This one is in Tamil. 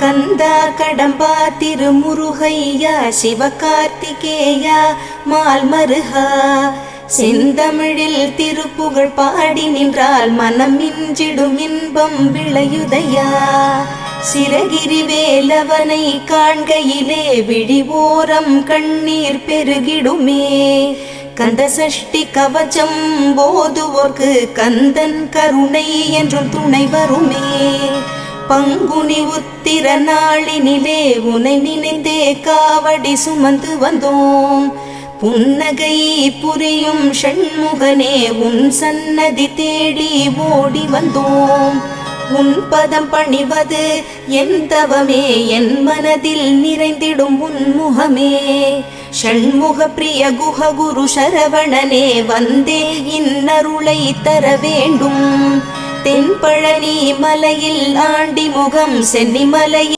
கந்தா கடம்பா திருமுருகையா சிவகார்த்திகேயா மால்மருகா செந்தமிழில் திருப்புகழ் பாடி நின்றால் மனம் மிஞ்சிடும் இன்பம் விளையுதையா. சிரகிரி வேலவனை காண்கையிலே விழி ஓரம் கண்ணீர் பெருகிடுமே. கந்த சஷ்டி கவச்சம் போதுவோர்க்கு கந்தன் கருணை என்றும் துணை வருமே. பங்குனி உத்திர நாளினிலே உனை நினைந்தே காவடி சுமந்து வந்தோம். புன்னகை புரியும் ஷண்முகனே உன் சன்னதி தேடி ஓடி வந்தோம். உன் பதம் பணிவது என் தவமே, என் மனதில் நிறைந்திடும் உன் முகமே. ஷண்முக பிரிய குஹ குரு சரவணனே வந்தே இன்னருளை தர வேண்டும். தென்பழனி மலையில் ஆண்டி முகம் சென்னிமலை